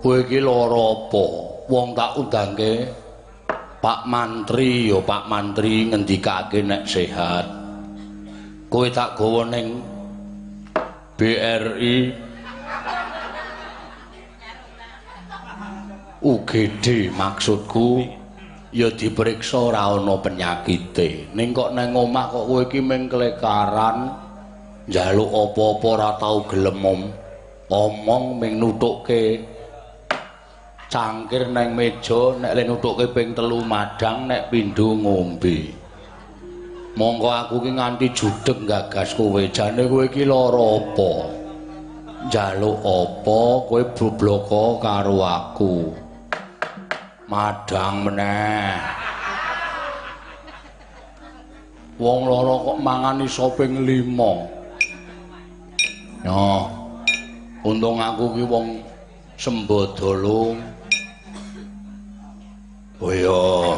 Kowe iki lara apa? Wong tak undangke Pak Mantri ya Pak Mantri ngendikake nek sehat. Kowe tak gawa ning BRI UGD maksudku ya diperiksa ora ana penyakite. Ning kok nang omah kok kowe iki mung klekaran njaluk apa-apa ora tau gelem omong ming nutukke cangkir nang meja nek le nutukke ping 3 madang nek pindho ngombe. Monggo aku ki nganti judeg gagas kowe jane kowe iki lara apa? Njaluk apa kowe blobloko karo aku. Madang meneh. Wong lara kok mangan iso ping 5. Yo. Untung aku ki wong sembadala. Oh ya.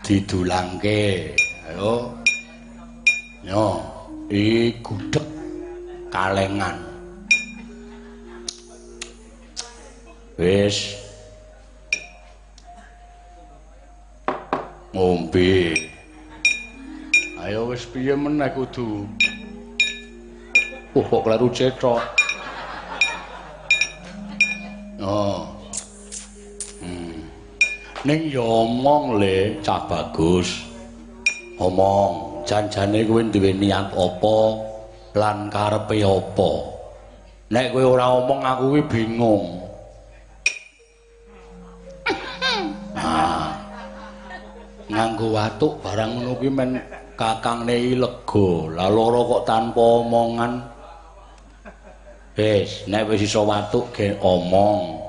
Didulangke. Ayo. Yo, iki gudeg kalengan. Wis. Ngombe. Ayo wis piye meneh kudu. Kok kleru cetok. Oh. Ning ya omong le Cah Bagus. Omong, janjane kowe duwe niat apa lan karepe apa. Nek kowe ora omong aku kuwi bingung. Nganggo watuk barang ngono kuwi men kakangne lega. Lah lara kok tanpa omongan. Wis, nek wis iso watuk ge omong.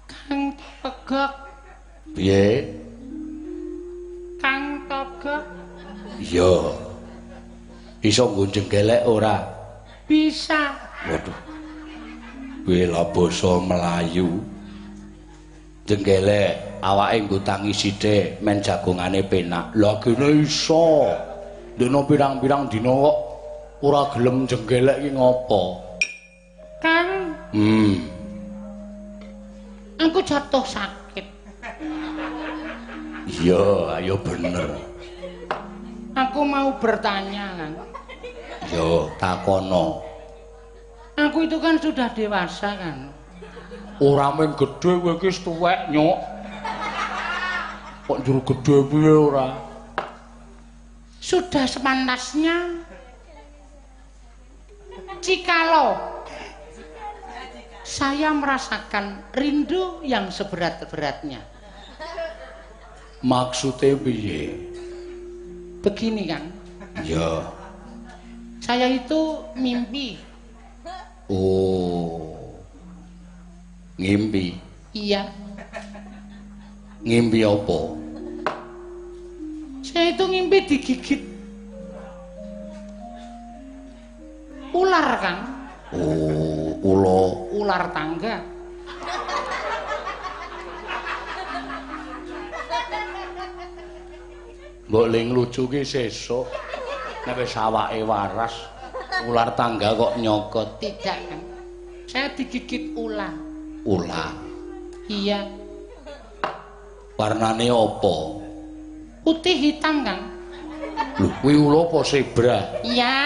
Kang Togok. Piye? Kang Togok. Iya. Iso nggo jenggelek ora? Bisa. Waduh. Kuwi lha basa Melayu. Jenggelek awake nggo tangi sithik men jagongane penak. Lah kene iso. Dina pirang-pirang dina kok ora gelem jenggelek iki ngopo? Kang. Aku jatuh sakit. Iya, ayo bener. Aku mau bertanya, Kang. Yo, takono. Aku itu kan sudah dewasa, Kang. Ora mung gedhe kowe iki wis tuwek, Nyuk. Kok juru gedhe piye ora? Sudah sepantasnya jikalau saya merasakan rindu yang seberat-beratnya. Maksudnya piye? Begini, Kang. Ya. Saya itu mimpi. Oh. Ngimpi. Iya. Ngimpi apa? Saya itu ngimpi digigit ular, Kang. Oh, ular tangga. Mbok ling lucu ki sesuk nek wis awake waras ular tangga kok nyokot. Tidak, Kang. Saya digigit ular. Ular. Iya. Warnane apa? Putih hitam, Kang. Lho, kuwi ula apa zebra? Ya.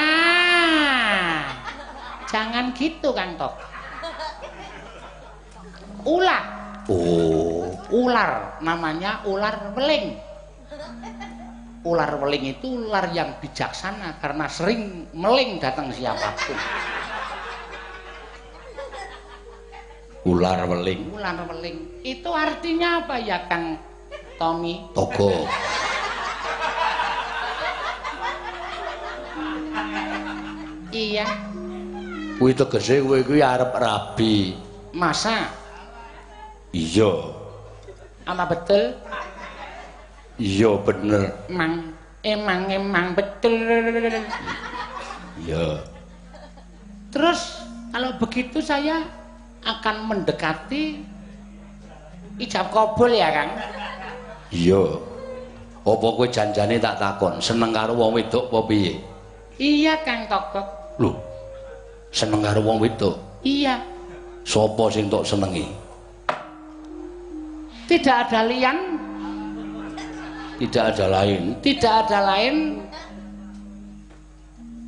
Jangan gitu, Kang Tok. Ular. Oh, ular, namanya ular weling. Ular weling itu ular yang bijaksana karena sering meling datang siapapun. Ular weling. Ular weling. Itu artinya apa ya, Kang Tommy? Togo. Iya. Kuwi tegese kowe kuwi arep rabi. Masa? Iya. Apa betul? Iya bener. Emang betul. Iya. Terus kalau begitu saya akan mendekati ijab kabul ya, Kang? Iya. Apa kowe janjane tak takon, seneng karo wong wedok apa piye? Iya, Kang Togok. Lho. Seneng karo wong wedok? Iya. Sapa sing tok senengi? Tidak ada lian. Tidak ada lain. Tidak ada lain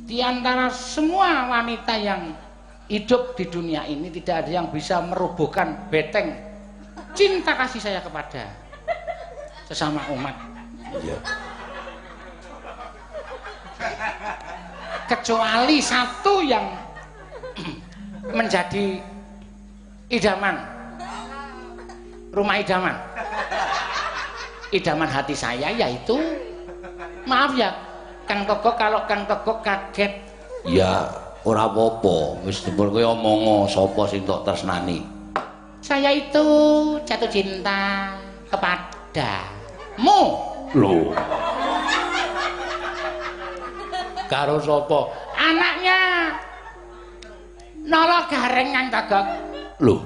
di antara semua wanita yang hidup di dunia ini, tidak ada yang bisa merubuhkan beteng cinta kasih saya kepada sesama umat. Iya. Kecuali satu yang menjadi idaman, rumah idaman. Idaman hati saya yaitu, maaf ya Kang Togok, kalau Kang Togok kaget. Ya ora apa-apa, wis dipun kowe omongo sapa sing tok tresnani. Saya itu jatuh cinta kepadamu. Lho. Karo sapa? Anaknya Nolo Gareng Kang Togok. Lho,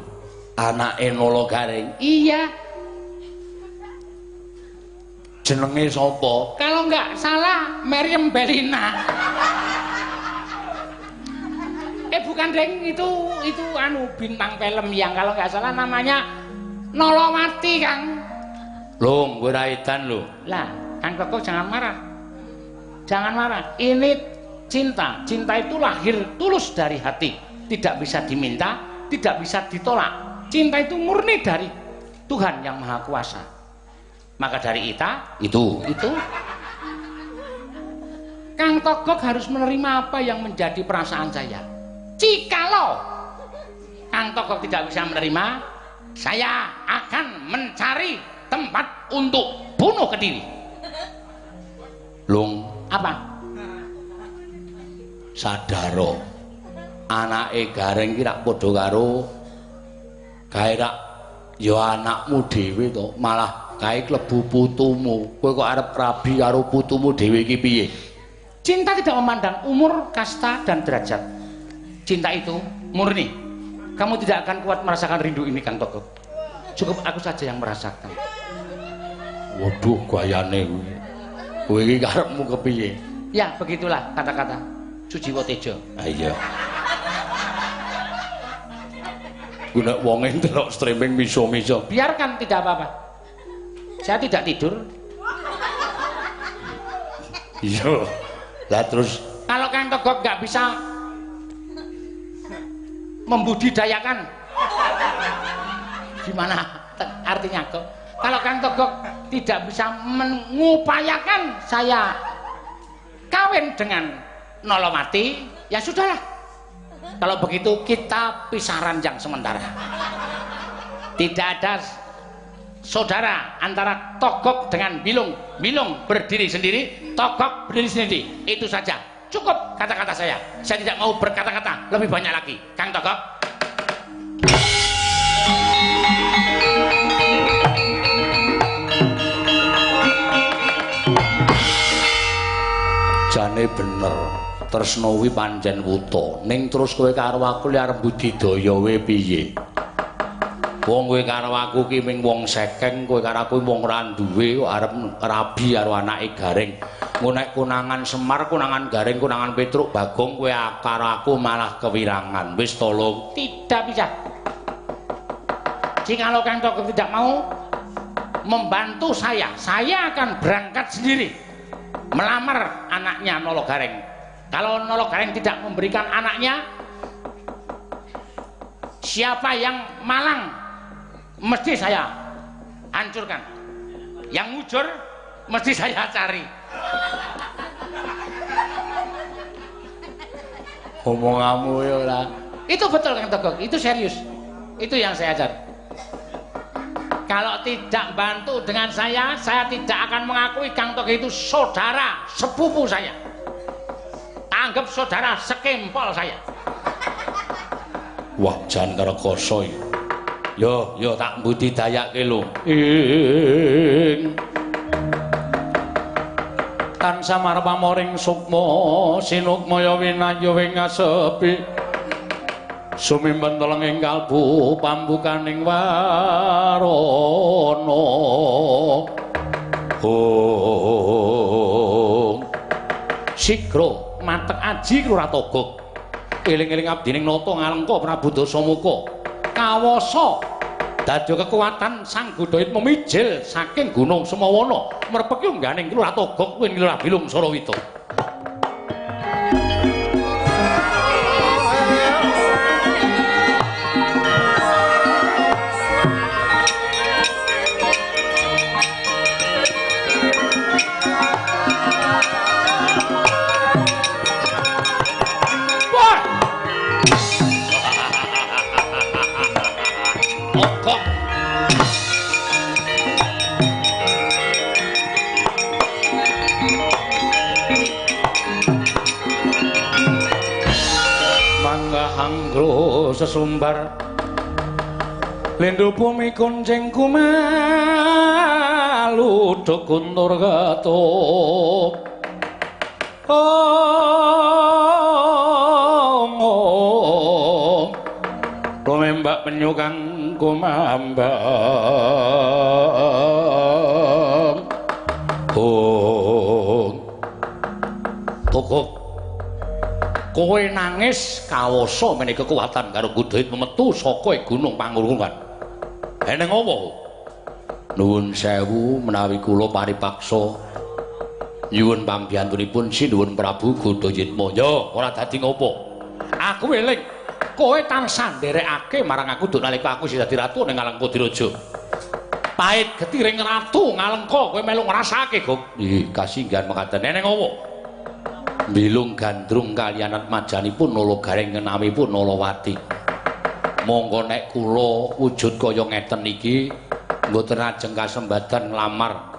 anake Nolo Gareng. Iya. Jenenge sapa? Kalau nggak salah Meriam Belina. Bukan deng, itu anu bintang film yang kalau nggak salah namanya Nolowati, Kang. Lho, kowe ra edan lho. Lah, Kang Togok jangan marah. Jangan marah. Ini cinta. Cinta itu lahir tulus dari hati. Tidak bisa diminta, tidak bisa ditolak. Cinta itu murni dari Tuhan yang Maha Kuasa. Maka dari itu Kang Togok harus menerima apa yang menjadi perasaan saya. Jikalau Kang Togok tidak bisa menerima, saya akan mencari tempat untuk bunuh kediri. Lung, Apa? sadaro. Anake Gareng ki rak padha karo gawe rak ya anakmu dhewe to, malah kae klebu putumu. Kowe kok arep rabi karo putumu dhewe iki piye? Cinta tidak memandang umur, kasta, dan derajat. Cinta itu murni. Kamu tidak akan kuat merasakan rindu ini, Kang Togok. Cukup aku saja yang merasakan. Waduh, gayane kuwi. Kowe iki karepmu kepiye? Ya, begitulah kata-kata Sujiwo Tejo. Ah iya. Ku nek wonge ndelok streaming miso-miso. Biarkan, tidak apa-apa. Saya tidak tidur. Iya. Lah terus Kalau Kang Togok nggak bisa membudidayakan, gimana artinya kok? Kalau Kang Togok tidak bisa mengupayakan saya kawin dengan Nolowati, ya sudahlah. Kalau begitu kita pisah ranjang sementara. Tidak ada saudara antara Togok dengan Bilung. Bilung berdiri sendiri, Togok berdiri sendiri. Itu saja. Cukup kata-kata saya. Saya tidak mau berkata-kata lebih banyak lagi. Kang Togok. jane bener. Tresno kuwi pancen wuta. Ning terus kowe karo aku li arep budidaya wae piye? Wong kowe karo aku ki ming wong sekeng, kowe karo aku wong ora duwe kok arep rabi karo anake Gareng. Ngono nek konangan Semar, konangan Gareng, konangan Petruk, Bagong kowe karo aku malah kewirangan. Wis tolong. Tidak bisa. Jikalau Kang Togok tidak mau membantu saya akan berangkat sendiri melamar anaknya Nolo Gareng. Kalau Nolo Gareng tidak memberikan anaknya, siapa yang malang mesti saya hancurkan. Yang mujur mesti saya cari. Omonganmu ya lah. Itu betul Kang Togok, itu serius. Itu yang saya ajar. Kalau tidak bantu dengan saya tidak akan mengakui Kang Togok itu saudara sepupu saya. Anggap saudara sekempol saya. Wah, jan karo koso iki. Yo tak budidayake lho. Tansah marpamoring sukma sinukmaya winayu wing asepi. Sumimpen telenging kalbu pambukaning warana. Sikro matek aji Lurah Togok. Eling-eling abdining nata ngalengka Prabu Dasamuka. kawasa dadi kekuatan Sang Buddha memijil saking Gunung Semawana mrepek yungganing Lurah Togok kuwi Lurah Bilung Sarawita. Anggro sesumbar lendo bumi kuncing kumalu dokuntur gatuk rumembak penyukang kumambang tokok kowe nangis kawasa menehi kekuatan karo Buddha metu saka gunung Pangurungan. Eneng apa? Nuwun sewu menawi kula paripaksa nyuwun pambiyantunipun Sinuwun Prabu Godayitma. Ya, ora dadi ngopo. Aku eling kowe tansah nderekake marang aku duk nalika aku isih dadi ratu ning Alengka Diraja. Pait getiring ratu Ngalengka kowe melu ngrasake, Gok. Nggih, kasinggihan mekaten. Eneng apa? Bilung gandrung kaliyan atmajanipun Nalagareng ngenamipun Nalawati. Monggo nek kula wujud kaya ngeten iki mboten ajeng kasembadan nglamar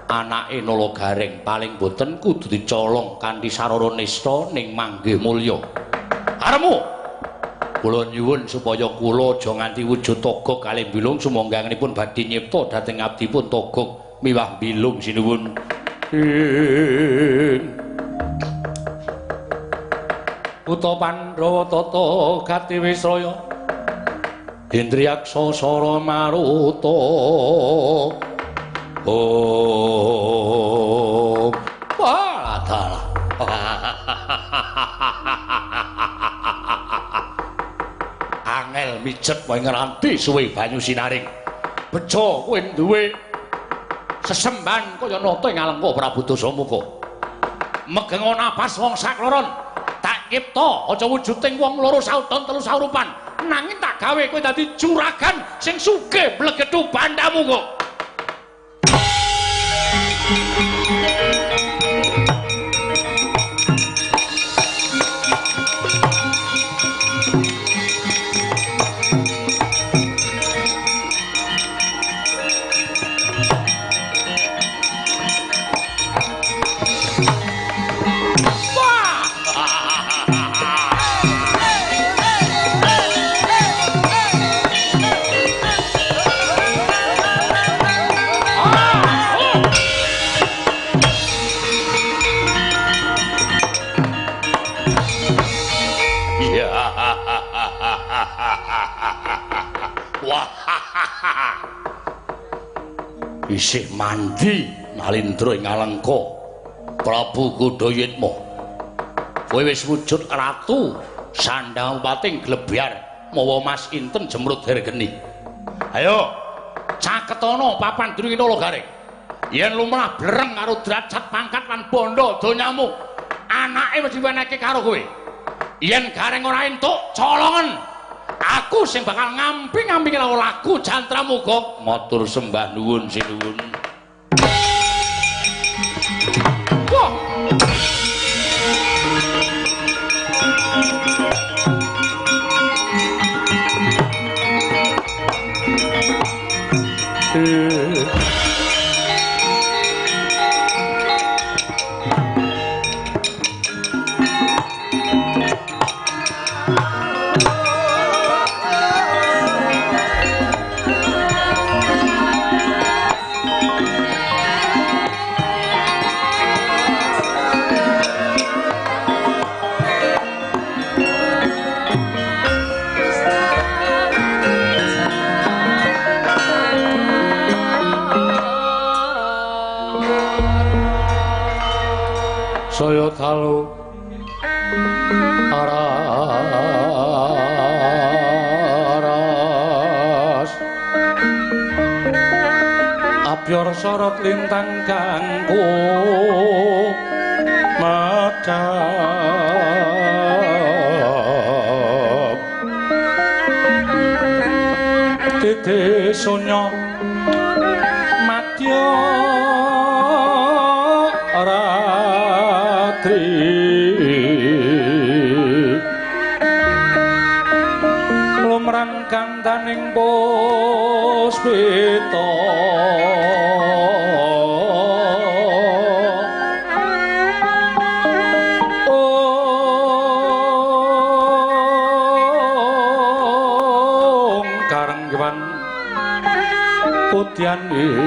anake Nalagareng, paling boten kudu dicolong kanthi sarana nista ning Manggih Mulya. Aremu kula nyuwun supaya kula aja nganti wujud togok kalih bilung sumangganipun badhe nyipta dhateng abdipun togok miwah bilung sinuwun. Uta Pandhawa tata gati Wisraya Indriyaksa Sara Maruta Adalah angel mijet wae ngranti suwe banyu sinaring bejo kowe duwe sesemban kaya nata ing Alengka Prabu Dasamuka megenga napas wong sakloron tak cipta aja wujuding wong loro sauton telu saurupan nanging tak gawe kowe dadi juragan sing sugih blegethu bandamu kok. Isih mandi Nalindra ing Alengka Prabu Godayitma. Kowe wis wujud ratu sandhang pating glebyar mawa Mas Inten Jemrut Hergeni. Ayo caketana papan during Nalagareng. Yen lumrah blereng karo derajat pangkat lan bondo donyamu, anake wis diwenehke karo kowe. Yen gareng ora entuk colongan, aku sing bakal ngampi-ngampi laku jantramu kok. Matur sembah nuwun sinuwun. Wah. Saya talu ara biar sorot lintang kanggo madhap titi sunya madya ratri lumrang kantaning puspita putyan iro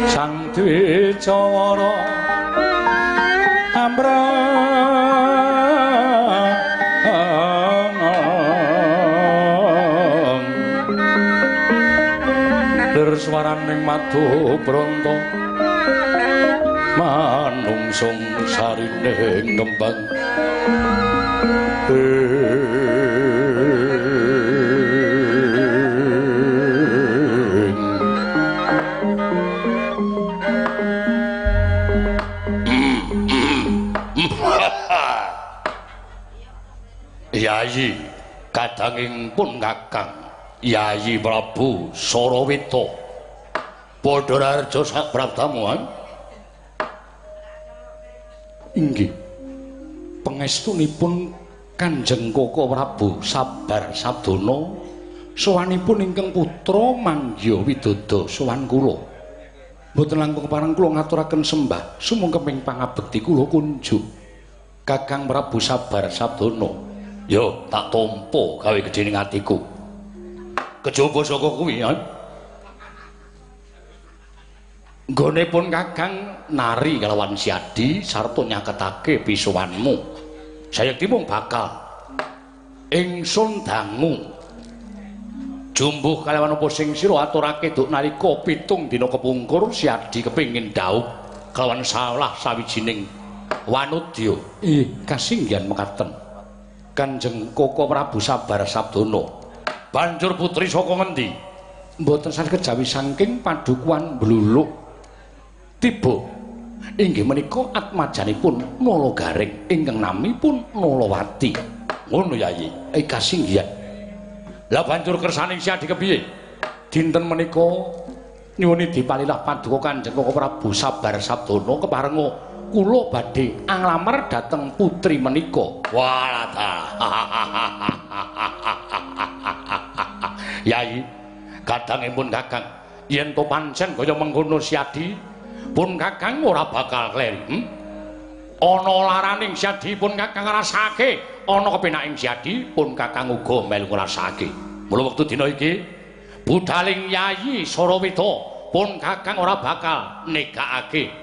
sang dwijawara ambrang derswaraning madu bronto manungsung sarining kembang Yayi kadanging pun Kakang Yayi Prabu Saraweta padha raja sak prabdamuan inggih pangestunipun Kanjeng Koko Prabu Sabar Sabdana sowanipun ingkang putra Mangya Widodha sowan kula mboten langkung pareng kula ngaturaken sembah sumangga ping pangabekti kula kunjuk Kakang Prabu Sabar Sabdana yo tak tampa gawe gedhening atiku kejaba saka kuwi ya nggonipun Kakang nari kalawan siadi sarta nyaketake bisuwanmu sayekti mung bakal ingsun dangu jumbuh kalawan apa sing sira aturake duk nalika 7 dina kepungkur siadi kepingin dhaup kalawan salah sawijining wanudya kasinggihan mekaten Kanjeng Koko Prabu Sabar Sabdana banjur putri saka ngendi mboten saged jawi saking padukuhan Bluluk tiba inggih menika atmajanipun Nalagaring ingkang namipun Nalawati ngono Yayi kasinggihan lah banjur kersaning siadi kepiye dinten menika nyuwuni dipalilah paduka Kanjeng Koko Prabu Sabar Sabdana keparenga kula badhe anglamar dhateng putri menika. Walata. Yai, kadangipun Kakang, yen to pancen kaya mengkono siadi, pun Kakang ora bakal kleri. Ana laraning siadi pun Kakang ngrasake, ana kepenaking siadi pun Kakang uga melu ngrasake. Mula wektu dina iki budhaling Yayi Saraweta pun Kakang ora bakal negakake.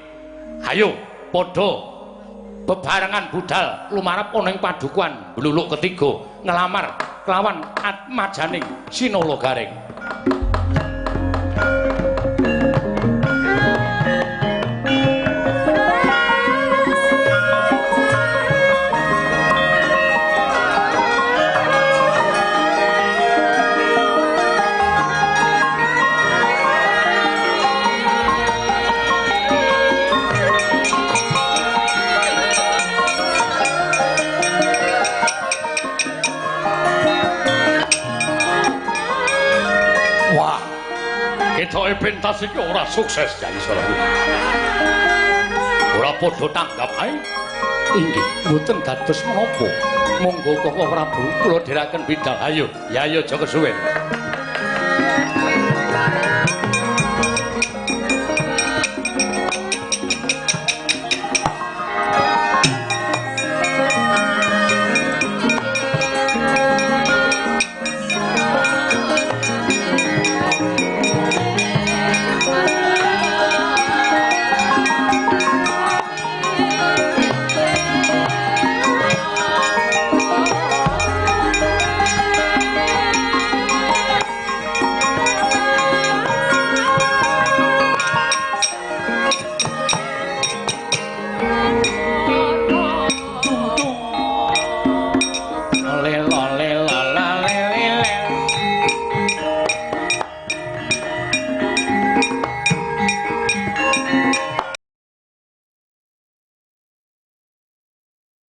Hayo padha bebarengan budal lumarep ana ing padukuhan Bluluk ketiga ngelamar kelawan atmajaning Sinalagaring. Ketoke pentas iki ora sukses Yai Saraweta. Ora padha tanggap ae. Inggih, mboten dados menapa. Monggo Koko Prabu kula dherekaken bidal. Ayo, ya ayo aja kesuwen.